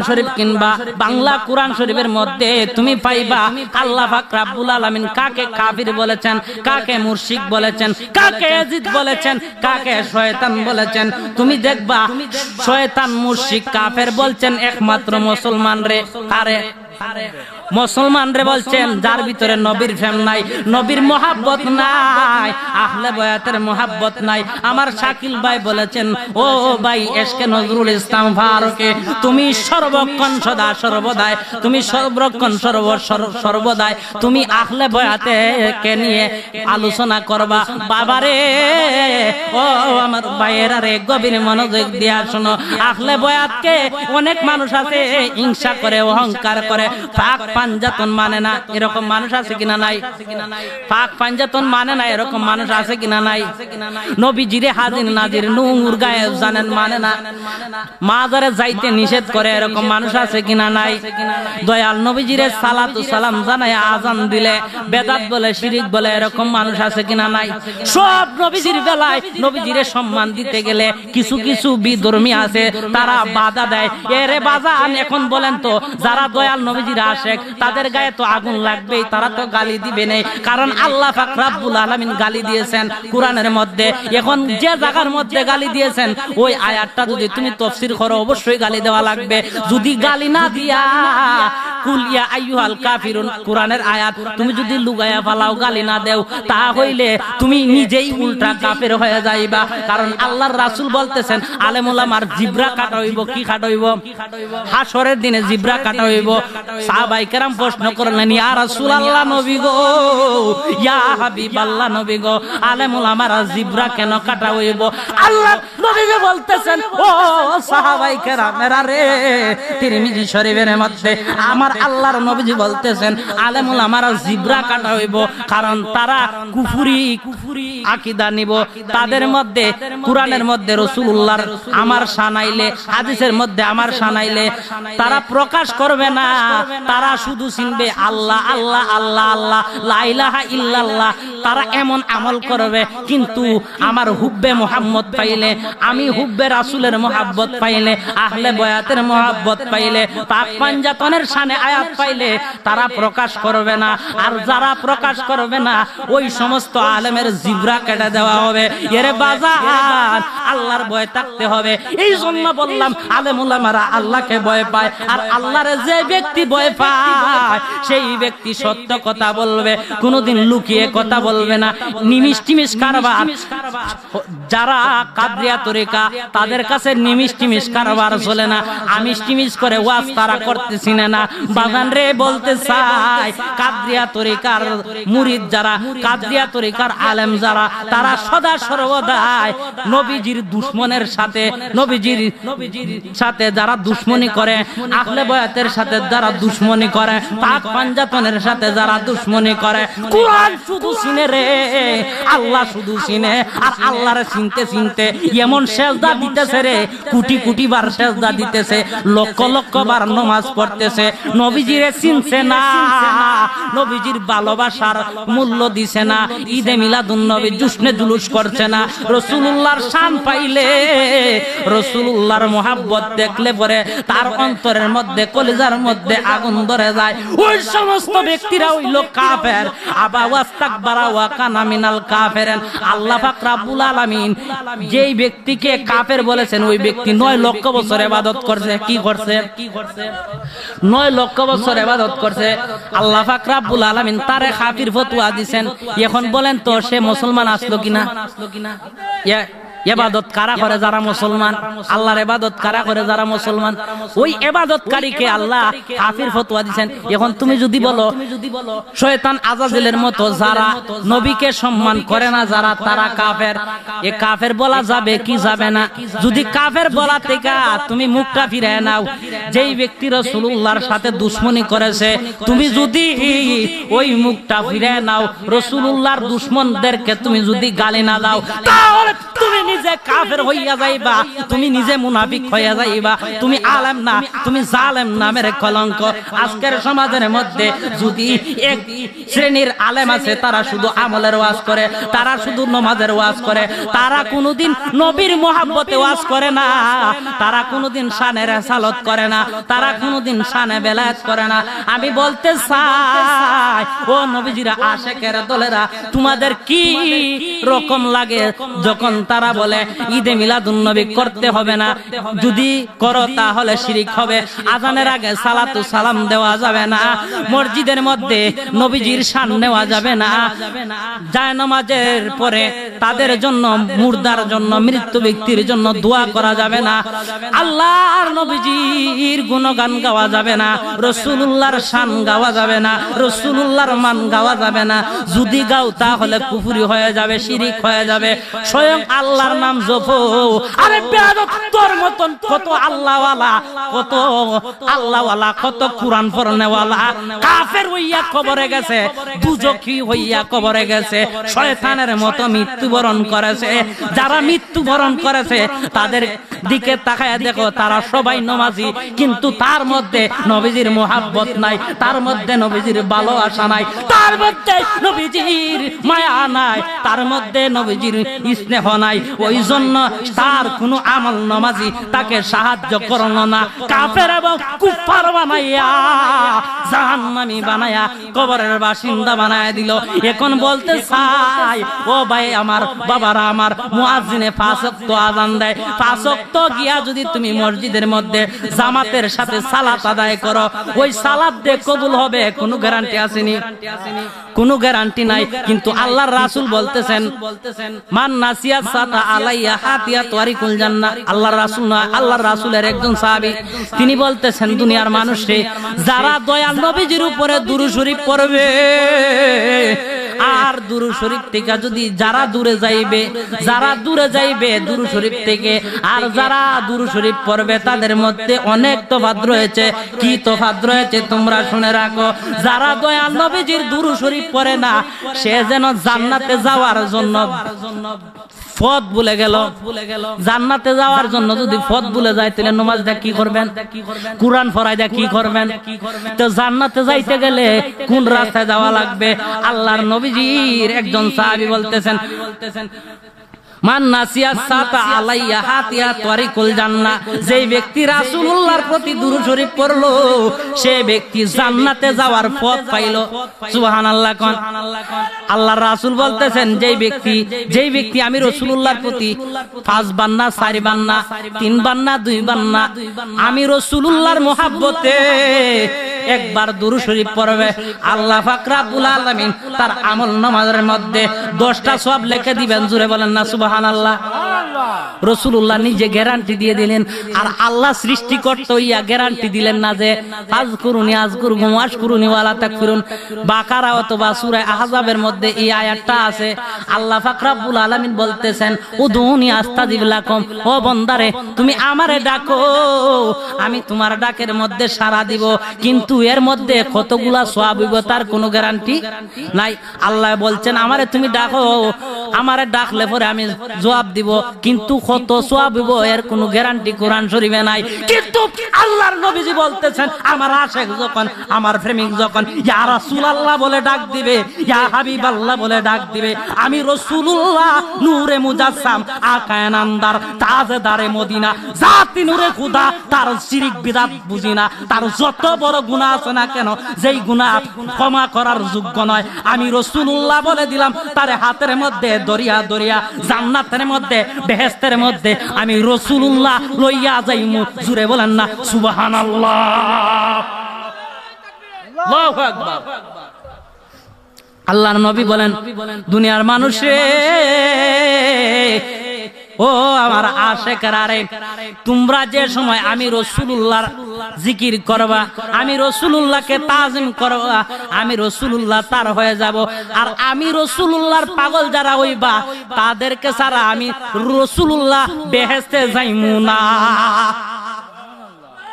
শরীফ কিংবা বাংলা কোরআন শরীফের মধ্যে তুমি পাইবা আল্লাহ পাক রব্বুল আলামিন কাকে কাফির বলেছেন, কাকে মুশরিক বলেছেন, কাকে ইয়াজিদ বলেছেন, কাকে শয়তান বলেছেন। তুমি দেখবা শয়তান মুশরিক কাফের বলছেন একমাত্র মুসলমান রে। মুসলমান রে বলছেন যার ভিতরে নবীর প্রেম নাই, নবীর মোহাব্বত নাই, আহলে বয়াতের মোহাব্বত নাই। আমার শাকিল ভাই বলেছেন ও ভাই এশকে নজরুল ইসলাম ফারুকে, তুমি সর্বক্ষণ সদা সর্বদাই, তুমি সর্বক্ষণ সর্বদাই তুমি আহলে বয়াতে কে নিয়ে আলোচনা করবা। বাবারে ও আমার ভাইয়েরা রে, গভীর মনোযোগ দিয়া শোনো। আহলে বয়াতকে অনেক মানুষ আছে হিংসা করে, অহংকার করে, পাক পাঞ্জাতন মানে না, এরকম মানুষ আছে কিনা নাই? পাক পাঞ্জাতন মানে না, এরকম মানুষ আছে কিনা নাই? নবীজিরে হাজির নাজির নূর গায়েব জানেন মানে না, মাজারে যাইতে নিষেধ করে, এরকম মানুষ আছে কিনা নাই? দয়াল নবীজিরে সালাতু সালাম জানায় আজান দিলে বেদাত বলে, শিরিক বলে, এরকম মানুষ আছে কিনা নাই? সব নবীজির বেলায় নবীজিরে সম্মান দিতে গেলে কিছু কিছু বিধর্মী আছে, তারা বাধা দেয়। এরে বাজান এখন বলেন তো, যারা দয়াল নবীজির আশেক তাদের গায়ে তো আগুন লাগবেই, তারা তো গালি দিবে না, কারণ আল্লাহ পাক রব্বুল আলামিন গালি দিয়েছেন কোরআনের মধ্যে। এখন যে জায়গার মধ্যে গালি দিয়েছেন ওই আয়াতটা যদি তুমি তাফসীর করো অবশ্যই গালি দেওয়া লাগবে। যদি গালি না দিয়া কুল ইয়া আইয়ুহাল কাফিরুন কোরআনের আয়াত তুমি যদি লুগায়া ফালাও, গালি না দেও, তা হইলে তুমি নিজেই উল্টা কাফের হয়ে যাইবা। কারণ আল্লাহর রাসূল বলতেছেন আলেম ওলামার জিবরা কাটা হইব। কি কাটা হইব? হাসরের দিনে জিবরা কাটা হইব। সাহাবায়ে কেরাম প্রশ্ন করলেন ইয়া রাসূলুল্লাহ নবী গো, ইয়া হাবিবাল্লাহ নবী গো, আলেম ওলামার জিবরা কেন কাটা হইব? আল্লাহ নবী বলতেছেন ও সাহাবায়ে কেরামেরা রে, তিরমিজি শরীফের মধ্যে আমার আল্লাহর নবীজি বলতেছেন আলেম ওলামার জিবরা কাটা হইব, কারণ তারা কুফরি আকীদা নিব। তাদের মধ্যে কোরআনের মধ্যে রাসূলুল্লাহর আমার শানাইলে, হাদিসের মধ্যে আমার শানাইলে তারা প্রকাশ করবে না, তারা শুধু চিনবে আল্লাহ আল্লাহ আল্লাহ আল্লাহ লা ইলাহা ইল্লাল্লাহ। তারা এমন আমল করবে, কিন্তু আমার হুব্বে মুহাম্মদ পাইলে, আমি হুব্বে রাসূলের মুহাব্বত পাইলে, আহলে বয়াতের মুহাব্বত পাইলে, পাক পাঞ্জাতনের শানে আয়াত পাইলে তারা প্রকাশ করবে না। আর যারা প্রকাশ করবে না ওই সমস্ত আলেমের জিবরা কেটে দেওয়া হবে। এরে বাজার আল্লাহর ভয় থাকতে হবে। এই জন্য বললাম আলেম ওলামারা আল্লাহকে ভয় পায়, আর আল্লাহর যে ব্যক্তি ভয় পায় খায় সেই ব্যক্তি সত্য কথা বলবে, কোনোদিন লুকিয়ে কথা বলবে না। নিমিষ টিমিষ কারবার, যারা কাদরিয়া তরিকা তাদের কাছে নিমিষ টিমিষ কারবার চলে না, আমিষ টিমিষ করে ওয়াজ তারা করতেছি না। বাগান রে বলতে চাই, কাদরিয়া তরিকার মুরিদ যারা, কাদরিয়া তরিকার আলেম যারা, তারা সদা সর্বদাই নবীজির দুশমনের সাথে, নবীজির সাথে যারা দুশমনি করে, আহলে বয়াতের সাথে যারা দুশমনি করে, পাক পাঞ্জাতনের সাথে যারা দুশমনি করে, কুরআন শুধু চিনে রে, আল্লাহ শুধু চিনে, আর আল্লাহরে চিনতে চিনতে এমন সেজদা দিতেছে রে, কোটি কোটি বার সেজদা দিতেছে, লক্ষ লক্ষ বার নামাজ পড়তেছে, নবীজিরে চিনছে না, নবীজির ভালোবাসার মূল্য দিছে না, ঈদে মিলাদুন নবী জুসনে জুলুস করছে না, রাসূলুল্লাহর শান পাইলে, রাসূলুল্লাহর মোহাব্বত দেখলে পরে তার অন্তরের মধ্যে, কলিজার মধ্যে আগুন ধরে যায়। ওই সমস্ত ব্যক্তিরা হইল কাফের। আবা ওয়াস্তাকবারা ওয়া কানা মিনাল কাফিরিন। আল্লাহ পাক রব্বুল আলামিন যেই ব্যক্তিকে কাফের বলেছেন, ওই ব্যক্তি 9 লক্ষ বছর ইবাদত করছে। কি করছে? 9 লক্ষ বছর ইবাদত করছে। আল্লাহ পাক রব্বুল আলামিন তারে কাফির ফতোয়া দিবেন। এখন বলেন তো সে মুসলমান আসলো কিনা? ইবাদত কারা করে? যারা মুসলমান। আল্লাহর ইবাদত কারা করে? যারা মুসলমান। ওই ইবাদতকারীকে আল্লাহ কাফির ফতোয়া দিবেন। এখন তুমি যদি বলো শয়তান আজাজিলের মতো যারা নবীকে সম্মান করে না, যারা, তারা কাফের, এ কাফের বলা যাবে কি যাবে না? যদি কাফের বলা থেকে তুমি মুখটা ফিরিয়ে নাও, যেই ব্যক্তি রাসূলুল্লাহর সাথে দুশমনি করেছে, তুমি যদি ওই মুখটা ফিরিয়ে নাও, রাসূলুল্লাহর দুশমনদেরকে তুমি যদি গালি না দাও, তাহলে তুমি নিজে কাফের হইয়া যাইবা, তুমি নিজে মুনাফিক হইয়া যাইবা, তুমি আলেম না, তুমি জালেম নামের কলঙ্ক। আজকের সমাজের মধ্যে যদি এক শ্রেণীর আলেম আছে, তারা শুধু আমলের ওয়াজ করে, তারা শুধু নামাজের ওয়াজ করে, তারা কোনোদিন নবীর মোহাব্বতে ওয়াজ করে না, তারা কোনোদিন শানে রিসালাত করে না, তারা কোনোদিন শানে বেলায়েত করে না। আমি বলতে চাই, ও নবীজিরা আশেকের দলেরা, তোমাদের কি রকম লাগে যখন তারা বলে ঈদে মিলাদুন নবী করতে হবে না, যদি করো তাহলে শিরিক হবে, আজানের আগে সালাতু সালাম দেওয়া যাবে না, মসজিদের মধ্যে নবীজির শান নেওয়া যাবে না, যায় নামাজের পরে তাদের জন্য, মুর্দার জন্য, মৃত্যু ব্যক্তির জন্য দোয়া করা যাবে না, আল্লাহর নবীজির গুণগান গাওয়া যাবে না, রাসূলুল্লাহর শান গাওয়া যাবে না, রাসূলুল্লাহর মান গাওয়া যাবে না, যদি গাও তাহলে কুফরি হয়ে যাবে, শিরিক হয়ে যাবে। স্বয়ং আল্লাহর নাম জপো। আরে বেয়াদব, তোর মতন কত আল্লাহওয়ালা, কত আল্লাহওয়ালা, কত কোরআন পড়নেওয়ালা কাফের হইয়া কবরে গেছে, দুজখী হইয়া কবরে গেছে, শয়তানের মতো মৃত্যুবরণ করেছে। যারা মৃত্যুবরণ করেছে তাদের দিকে তাকায় দেখো, তারা সবাই নামাজি, কিন্তু তার মধ্যে নবীজির মোহাব্বত নাই, তার মধ্যে নবীজির ভালোবাসা নাই, তার মধ্যে নবীজির মায়া নাই, তার মধ্যে নবীজির স্নেহ নাই। ওই জন্য তার কোনো আমল নামাজি তাকে সাহায্য করলো না। কাফের এবং কুফার বানাইয়া, জাহান্নামী বানাইয়া, কবরের বাসিন্দা বানায় দিল। এখন বলতে চাই, ও ভাই আমার, বাবারা আমার, মুয়াজ্জিনে 5 ওয়াক্ত আযান দেয়, 5 ওয়াক্ত গিয়া যদি তুমি মসজিদের মধ্যে জামাতের সাথে সালাত আদায় করো, ওই সালাত দিয়ে কবুল হবে কোনো গ্যারান্টি আসেনি? কোনো গ্যারান্টি নাই। কিন্তু আল্লাহর রাসূল বলতেছেন, মান নাসিয়া সাতা আলাইয়া হাতিয়া তারিকুল জান্নাহ। আল্লাহর রাসূল নয়, আল্লাহর রাসূলের একজন সাহাবী, তিনি বলতেছেন, দুনিয়ার মানুষে যারা দয়াল নবীজির উপরে দুরূদ শরীফ পড়বে, আর দুরূদ শরীফ থেকে যদি যারা দূরে যাইবে, যারা দূরে যাইবে দুরূদ শরীফ থেকে, আর যারা দুরূদ শরীফ পড়বে, তাদের মধ্যে অনেক তফাৎ রয়েছে। কি তফাৎ রয়েছে তোমরা শুনে রাখো। যারা দয়াল নবীজির দুরূদ শরীফ পড়ে না, সে যেন জান্নাতে যাওয়ার জন্য পথ ভুলে গেল। জান্নাতে যাওয়ার জন্য যদি পথ ভুলে যায়, তাহলে নামাজটা কি করবেন? কুরআন পড়াইয়া কি করবেন? তো জান্নাতে যাইতে গেলে কোন রাস্তায় যাওয়া লাগবে? আল্লাহর নবীজির একজন সাহাবী বলতেছেন, মান নাসিয়া সাতা আলাইয়া হাতিয়া তারিকুল জান্নাহ। যেই ব্যক্তি রাসূলুল্লাহর প্রতি দুরূদ শরীফ পড়লো, সে ব্যক্তি জান্নাতে যাওয়ার পথ পাইলো। সুবহানাল্লাহ কোন। আল্লাহর রাসূল বলতেছেন, যেই ব্যক্তি আমি রাসূলুল্লাহর প্রতি 5 বার না 4 বার না 3 বার না 2 বার না, আমি রাসূলুল্লাহর মহব্বতে একবার দুরূদ শরীফ পড়বে আল্লাহ পাক রব্বুল আলামিন তার আমল নামাজের মধ্যে 10টা সওয়াব লিখে দিবেন। জোরে বলেন না সুবহানাল্লাহ। রাসূলুল্লাহ নিজে গ্যারান্টি দিয়ে দিলেন, আর আল্লাহ সৃষ্টিকর্তা হইয়া গ্যারান্টি দিলেন না যে আযকুরুনি আযকুরকুম ওয়াশকুরুনি ওয়ালা তাকফুরুন। বাকারা অথবা সূরা আহজাবের মধ্যে এই আয়াতটা আছে। আল্লাহ পাক রব্বুল আলামিন বলতেছেন উদুনি আস্তাজিব লাকুম, ও বান্দারে তুমি আমারে ডাকো, আমি তোমার ডাকের মধ্যে সাড়া দিব। কিন্তু এর মধ্যে কতগুলা সওয়াব হইব তার কোনো গ্যারান্টি নাই। আল্লাহ বলছেন আমারে তুমি ডাকো, আমারে ডাকলে পরে আমি জবাব দিব, কিন্তু কত সওয়াব হইব এর কোনো গ্যারান্টি কোরআন শরীফে নাই। কিন্তু আল্লাহর নবীজি বলতেছেন আমার আশিক যখন, আমার প্রেমিক যখন ইয়া রাসূলুল্লাহ বলে ডাক দিবে, ইয়া হাবিবাল্লাহ বলে ডাক দিবে, আমি রাসূলুল্লাহ নূরে মুজাসসাম আকায়ে নামদার তাজদারে মদিনা জাতি নূরে খোদা তার শিরক বিদআত বুঝি না, তার যত বড় গুনাহ আছে না কেন যেই গুনাহ ক্ষমা করার যোগ্য নয়, আমি রাসূলুল্লাহ বলে দিলাম তার হাতের মধ্যে দরিয়া দরিয়া জান্নাতের মধ্যে বেহেশতের মধ্যে আমি রাসূলুল্লাহ লইয়া যাইমু। জুরে বলেন না সুবহানাল্লাহ। আল্লাহু আকবার। আল্লাহর নবী বলেন দুনিয়ার মানুষে ও আমার আশিকরা রে, তোমরা যে সময় আমি রাসূলুল্লাহর জিকির করবা, আমি রাসূলুল্লাহকে তাজিম করবা, আমি রাসূলুল্লাহ তার হয়ে যাব। আর আমি রাসূলুল্লাহর পাগল যারা হইবা তাদেরকে ছাড়া আমি রাসূলুল্লাহ বেহেশতে যাইমু না।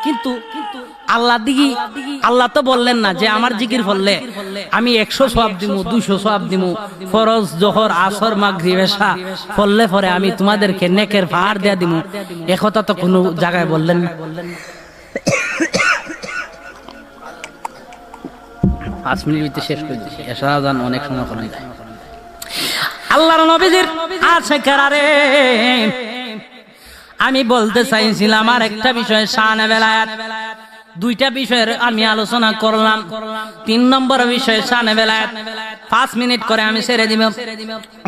কিন্তু আল্লাহ তো বললেন না যে আমার জিকির পড়লে আমি 100 সওয়াব দিমু, 200 সওয়াব দিমু। ফরজ জোহর আসর মাগরিব এশা পড়লে পরে আমি তোমাদেরকে নেকের পাহাড় দেয়া দিমু, এ কথা তো কোনো জায়গায় বললেন না। 5 মিনিটে শেষ করে দিছি, এশা আযান অনেক সময় করে যায়। আল্লাহর নবীজির আশিকরা রে, আমি বলতে চাইছিলাম আর একটা বিষয় শানে বেলায়াত। 2টা বিষয়ের আমি আলোচনা করলাম। 3 নম্বর বিষয় শানে বেলায়াত। 5 মিনিট করে আমি ছেড়ে দিব।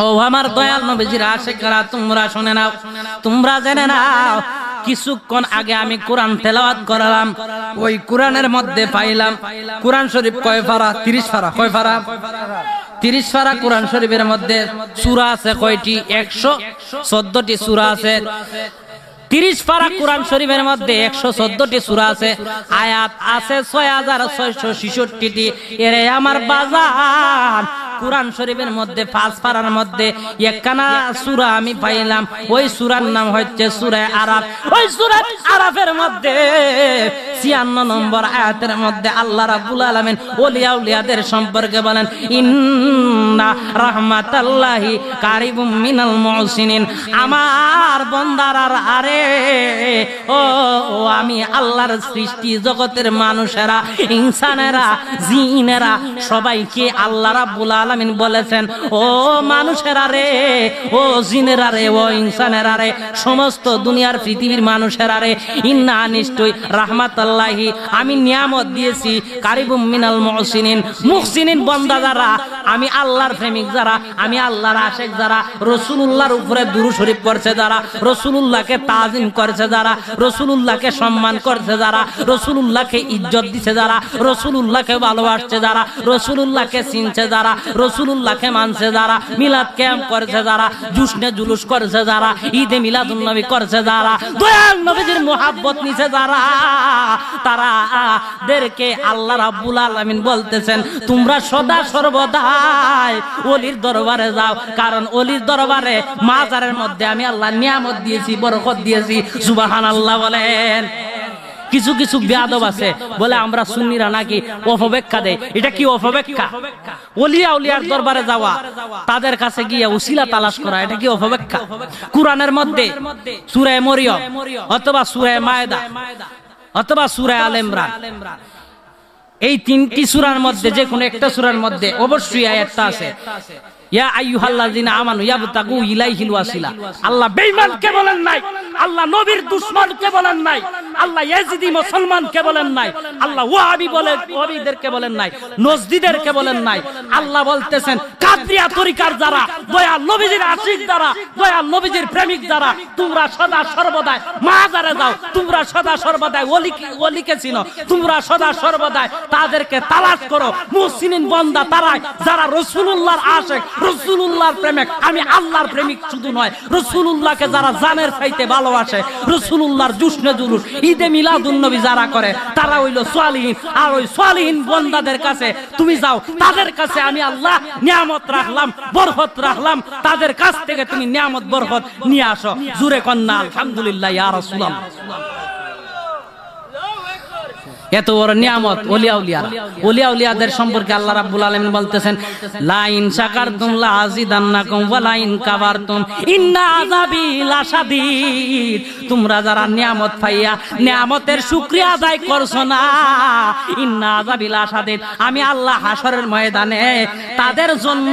ও আমার দয়াল নবীজির আশিকরা তোমরা শুনে নাও, তোমরা জেনে নাও। কিছুক্ষণ আগে আমি কোরআন তেলাওয়াত করলাম, ওই কোরআনের মধ্যে পাইলাম কোরআন শরীফ কয় পারা? 30 পারা। কয় পারা? 30 পারা কোরআন শরীফের মধ্যে সূরা আছে কয়টি? 114টি সূরা আছে। 30 পারা কোরআন শরীফের মধ্যে 114টি সূরা আছে, আয়াত আছে 6666টি। এরে আমার বাজার কোরআন শরীফের মধ্যে 5 পারার মধ্যে একখানা সূরা আমি পাইলাম, ওই সূরার নাম হচ্ছে সূরা আরাফ। ওই সূরা আরাফের মধ্যে 56 নম্বর আয়াতের মধ্যে আল্লাহ রাব্বুল আলামিন ওলিয়া উলিয়াদের সম্পর্কে বলেন ইন্না রাহমাতাল্লাহি কারিবুম মিনাল মুহসিনিন। আমার বান্দারা আরে ও আমি আল্লাহর সৃষ্টি জগতের মানুষেরা, ইনসানেরা, জিনেরা সবাইকে আল্লাহ রাব্বুল আলামিন বলেছেন ও মানুষেরা রে, ও জিনেরা রে, ও ইনসানেরা রে, সমস্ত দুনিয়ার পৃথিবীর মানুষেরা রে, ইন্না নিশ্চয় রাহমাতাল্লাহি আমি নিয়ামত দিয়েছি কারিবুম মিনাল মুহসিনিন। মুহসিনিন বান্দা যারা, আমি আল্লাহর প্রেমিক যারা, আমি আল্লাহর আশিক যারা, রাসূলুল্লাহর উপরে দুরূদ শরীফ পড়ছে যারা, রাসূলুল্লাহকে তাজিম করছে যারা, রাসূলুল্লাহকে সম্মান করছে যারা, রাসূলুল্লাহকে ইজ্জত দিছে যারা, রাসূলুল্লাহকে ভালোবাসছে যারা, রাসূলুল্লাহকে চিনছে যারা, রাসূলুল্লাহকে মানছে যারা, মিলাদ কিয়াম করছে যারা, জুসনে জুলুস করছে যারা, ঈদে মিলাদুন নবী করছে যারা, দয়াল নবীজির মুহাব্বত নিছে যারা, তারাদেরকে আল্লাহ রাব্বুল আলামিন বলতেছেন তোমরা সদা সর্বদাই ওলির দরবারে যাও, কারণ ওলির দরবারে মাজারের মধ্যে আমি আল্লাহ নিয়ামত দিয়েছি, বরকত দিয়েছি। সুবহানাল্লাহ বলেন। কিছু কিছু বেয়াদব আছে বলে আমরা সুন্নিরা নাকি অপব্যাখ্যা দেয়। এটা কি অপব্যাখ্যা? ওলিয়া উলিয়ার দরবারে যাওয়া, তাদের কাছে গিয়ে উসিলা তালাশ করা, এটা কি অপব্যাখ্যা? কোরআনের মধ্যে সূরা মরিয়ম অথবা সূরা মায়েদা অথবা সূরা আলে ইমরান, এই 3টি সূরার মধ্যে যে কোনো একটা সূরার মধ্যে অবশ্যই আয়াতটা আছে ইয়া আইয়ুহাল্লাযিনা আমানু ইয়াবতাগু ইলাইহিল ওয়াসিলা। আল্লাহ বেঈমানকে বলেন নাই আল্লাহ নবীর দুশমনকে বলেন নাই, আল্লাহ ইয়াজিদি মুসলমানকে বলেন নাই, আল্লাহ ওয়াহাবি বলে ওয়াহাবিদেরকে বলেন নাই, নজদিদেরকে বলেন নাই। আল্লাহ বলতেছেন কাদরিয়া তরিকার যারা, দয়াল নবীজির আশিক যারা, দয়াল নবীজির প্রেমিক যারা, তোমরা সদা সর্বদাই মাজারে যাও, তোমরা সদা সর্বদাই ওলিকে চিনো, তোমরা সদা সর্বদাই তাদেরকে তালাশ করো। মুহসিনিন বান্দা তারাই যারা রাসূলুল্লাহর আশিক, রাসূলুল্লাহর প্রেমিক। আমি আল্লাহর প্রেমিক শুধু নয়, রাসূলুল্লাহকে যারা জানের চাইতে ভালোবাসে, রাসূলুল্লাহর জুসনে জুলুস, ঈদে মিলাদুন নবী যারা করে, তারা হইলো সালিহিন। আর ওই সালিহিন বান্দাদের কাছে তুমি যাও, তাদের কাছে আমি আল্লাহ নিয়ামত রাখলাম, বরকত রাখলাম, তাদের কাছ থেকে তুমি নিয়ামত বরকত নিয়ে আসো। জুরে কন্না আলহামদুলিল্লাহ ইয়া রাসূলুল্লাহ। এত বড় নিয়ামত ওলিয়া উলিয়াদের সম্পর্কে আল্লাহ রাব্বুল আলামিন বলতেছেন লা ইন শাকারতুম লা আযিদান্নাকুম ওয়া লা ইন কাফারতুম ইন্না আযাবি লাশাদীদ। তোমরা যারা নিয়ামত পাইয়া নিয়ামতের শুকরিয়া আদায় করছো না, ইন্না আযাবি লাশাদীদ, আমি আল্লাহ হাসরের ময়দানে তাদের জন্য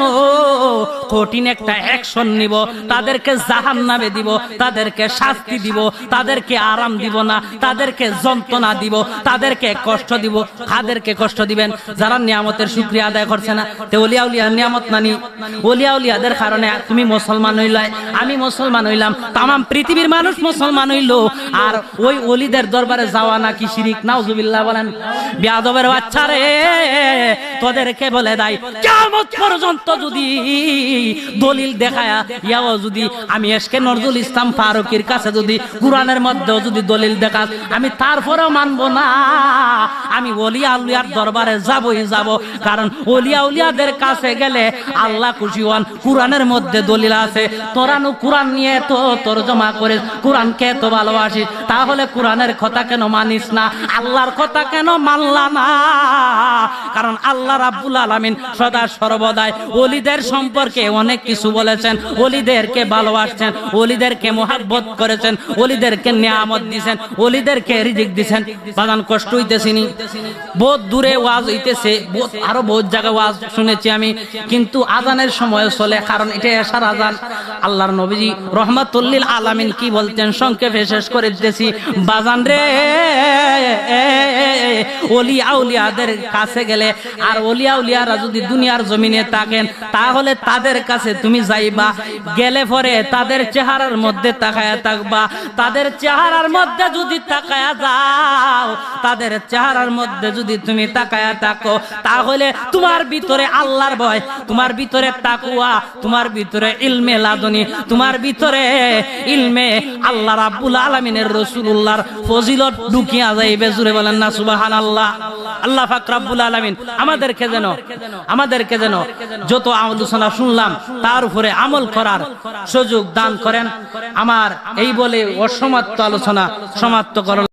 কঠিন একটা অ্যাকশন নিব, তাদেরকে জাহান্নামে দিব, তাদেরকে শাস্তি দিব, তাদেরকে আরাম দিব না, তাদেরকে যন্ত্রণা দিব, তাদেরকে কষ্ট দিব। কাদেরকে কষ্ট দিবেন? যারা নিয়ামতের শুকরিয়া আদায় করছে না। তে ওলিয়া উলিয়ার নিয়ামত নানি, ওলিয়া উলিয়াদের কারণে তুমি মুসলমান হইলাই, আমি মুসলমান হইলাম, তাম পৃথিবীর মানুষ মুসলমান হইল। আর ওই ওলিদের দরবারে যাওয়া নাকি শিরিক। নাউজুবিল্লাহ বলেন। বেয়াদবের বাচ্চা রে, তোদেরকে বলে দেয় কিয়ামত পর্যন্ত যদি দলিল দেখায়া ইয়াও, যদি আমি এসকে নজরুল ইসলাম ফারুকীর কাছে যদি কুরআনের মধ্যেও যদি দলিল দেখাস, আমি তারপরেও মানবো না। আমি ওলিয়া উলিয়ার দরবারে যাবই যাব, কারণ ওলিয়া উলিয়াদের কাছে গেলে আল্লাহ খুশি হন। কুরআনের মধ্যে দলিল আছে, তোরানো কুরআন নিয়ে তো তরজমা করে কুরআনকে তো ভালোবাসিস, তাহলে কুরআনের কথা কেন মানিস না? আল্লাহর কথা কেন মানলা না? কারণ আল্লাহ রাব্বুল আলামিন সদা সর্বদাই ওলিদের সম্পর্কে অনেক কিছু বলেছেন, ওলিদেরকে ভালোবাসছেন, ওলিদেরকে মুহাব্বত করেছেন, ওলিদেরকে নিয়ামত দিয়েছেন, ওলিদেরকে রিজিক দিয়েছেন। বাজান কষ্ট হইতেছিনি, বহুত দূরে ওয়াজ হইতেছে, আরো বহুত জায়গায় ওয়াজ শুনেছি আমি, কিন্তু আজানের সময় চলে, কারণ এটা এশার আজান। আল্লাহর নবীজি রহমাতুল্লিল আলামিন কি বলতেন সংক্ষেপে শেষ করে দিতেছি। বাজান রে, ওলিয়া উলিয়াদের কাছে গেলে, আর ওলিয়া উলিয়ারা যদি দুনিয়ার জমিনে থাকেন, তাহলে তাদের কাছে তুমি যাইবা, গেলে পরে তাদের চেহারার মধ্যে তাকায়া থাকবা। তাদের চেহারার মধ্যে যদি তাকায়া যাও, তাদের চেহারার মধ্যে যদি তুমি তাকায়া থাকো, তাহলে তোমার ভিতরে আল্লাহর ভয়, তোমার ভিতরে তাকওয়া, তোমার ভিতরে ইলমে লাদুনি, তোমার ভিতরে ইলমে আল্লাহ রাব্বুল আলামিনের রাসূলুল্লাহর ফজিলত ঢুকিয়া যাইবে। জুরে বলেন না সুবহানাল্লাহ। আল্লাহ পাক রব্বুল আলামিন আমাদেরকে যেন যত আলোচনা শুনলাম তার উপরে আমল করার সুযোগ দান করেন। আমার এই বলে অসমাপ্ত আলোচনা সমাপ্ত করলাম।